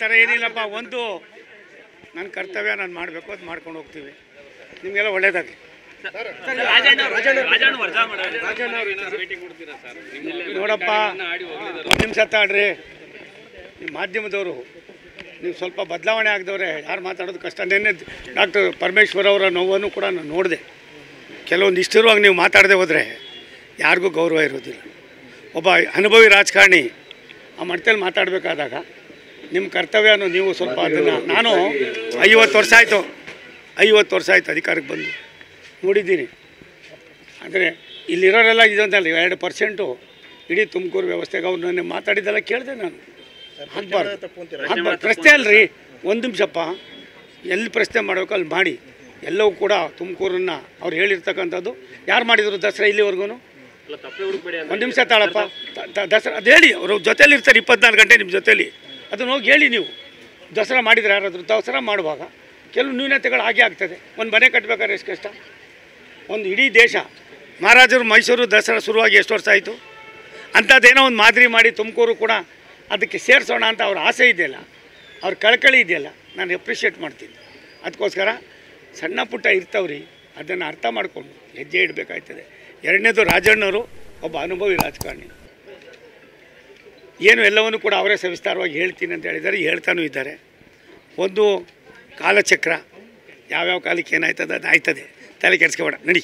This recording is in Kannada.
ಥರ ಏನಿಲ್ಲಪ್ಪ. ಒಂದು ನನ್ನ ಕರ್ತವ್ಯ ನಾನು ಮಾಡಬೇಕು, ಅದು ಮಾಡ್ಕೊಂಡು ಹೋಗ್ತೀವಿ. ನಿಮಗೆಲ್ಲ ಒಳ್ಳೇದಾಗಿ. ನೋಡಪ್ಪ, ಒಂದು ನಿಮಿಷ ತಾಡ್ರಿ. ನಿಮ್ಮ ಮಾಧ್ಯಮದವರು ನೀವು ಸ್ವಲ್ಪ ಬದಲಾವಣೆ ಆಗಿದವ್ರೆ. ಯಾರು ಮಾತಾಡೋದು ಕಷ್ಟ. ನಿನ್ನೆ ಡಾಕ್ಟರ್ ಪರಮೇಶ್ವರ್ ಅವರ ನೋವನ್ನು ಕೂಡ ನಾನು ನೋಡಿದೆ. ಕೆಲವೊಂದು ಇಷ್ಟಿರುವಾಗ ನೀವು ಮಾತಾಡದೆ ಹೋದರೆ ಯಾರಿಗೂ ಗೌರವ ಇರೋದಿಲ್ಲ. ಒಬ್ಬ ಅನುಭವಿ ರಾಜಕಾರಣಿ ಆ ಮಟ್ಟದಲ್ಲಿ ಮಾತಾಡಬೇಕಾದಾಗ ನಿಮ್ಮ ಕರ್ತವ್ಯನೂ ನೀವು ಸ್ವಲ್ಪ ಅದನ್ನು. ನಾನು 50 ವರ್ಷ ಆಯಿತು ಅಧಿಕಾರಕ್ಕೆ ಬಂದು ನೋಡಿದ್ದೀನಿ. ಆದರೆ ಇಲ್ಲಿರೋರೆಲ್ಲ ಇದೊಂದಲ್ಲ 2% ಇಡೀ ತುಮಕೂರು ವ್ಯವಸ್ಥೆಗೆ ಅವ್ರು ನನ್ನ ಮಾತಾಡಿದ್ದೆಲ್ಲ ಕೇಳಿದೆ ನಾನು. ಆಗ್ಬಾರ್ದು ಪ್ರಶ್ನೆ ಅಲ್ರಿ. ಒಂದು ನಿಮಿಷಪ್ಪ, ಎಲ್ಲಿ ಪ್ರಶ್ನೆ ಮಾಡಬೇಕು ಅಲ್ಲಿ ಮಾಡಿ. ಎಲ್ಲವೂ ಕೂಡ ತುಮಕೂರನ್ನು ಅವ್ರು ಹೇಳಿರ್ತಕ್ಕಂಥದ್ದು ಯಾರು ಮಾಡಿದರು ದಸರಾ ಇಲ್ಲಿವರೆಗೂ. ಒಂದು ನಿಮಿಷ ತಾಳಪ್ಪ. ದಸರಾ ಅದು ಹೇಳಿ, ಅವರು ಜೊತೇಲಿ ಇರ್ತಾರೆ 24 ಗಂಟೆ ನಿಮ್ಮ ಜೊತೇಲಿ. ಅದನ್ನು ಹೋಗಿ ಹೇಳಿ. ನೀವು ದಸರಾ ಮಾಡಿದರೆ ಯಾರಾದರೂ ದಸರಾ ಮಾಡುವಾಗ ಕೆಲವು ನ್ಯೂನತೆಗಳು ಹಾಗೆ ಆಗ್ತದೆ. ಒಂದು ಮನೆ ಕಟ್ಟಬೇಕಾದ್ರೆ ಎಷ್ಟು ಕಷ್ಟ. ಒಂದು ಇಡೀ ದೇಶ ಮಹಾರಾಜರು ಮೈಸೂರು ದಸರಾ ಶುರುವಾಗಿ ಎಷ್ಟು ವರ್ಷ ಆಯಿತು. ಅಂಥದ್ದೇನೋ ಒಂದು ಮಾದರಿ ಮಾಡಿ ತುಮಕೂರು ಕೂಡ ಅದಕ್ಕೆ ಸೇರಿಸೋಣ ಅಂತ ಅವ್ರ ಆಸೆ ಇದೆಯಲ್ಲ, ಅವ್ರ ಕಳಕಳಿ ಇದೆಯಲ್ಲ, ನಾನು ಅಪ್ರಿಷಿಯೇಟ್ ಮಾಡ್ತೀನಿ. ಅದಕ್ಕೋಸ್ಕರ ಸಣ್ಣ ಪುಟ್ಟ ಇರ್ತವ್ರಿ, ಅದನ್ನು ಅರ್ಥ ಮಾಡಿಕೊಂಡು ಹೆಜ್ಜೆ ಇಡಬೇಕಾಯ್ತದೆ. ಎರಡನೇದು, ರಾಜಣ್ಣವರು ಒಬ್ಬ ಅನುಭವಿ ರಾಜಕಾರಣಿ. ಏನು ಎಲ್ಲವನ್ನೂ ಕೂಡ ಅವರೇ ಸವಿಸ್ತಾರವಾಗಿ ಹೇಳ್ತೀನಿ ಅಂತ ಹೇಳಿದ್ದಾರೆ, ಹೇಳ್ತಾನೂ ಇದ್ದಾರೆ. ಒಂದು ಕಾಲಚಕ್ರ, ಯಾವ್ಯಾವ ಕಾಲಕ್ಕೆ ಏನಾಯ್ತದೆ ಅದು ಆಯ್ತದೆ, ತಲೆ ಕೆಡಿಸ್ಕೊಬೇಡ ನಡಿ.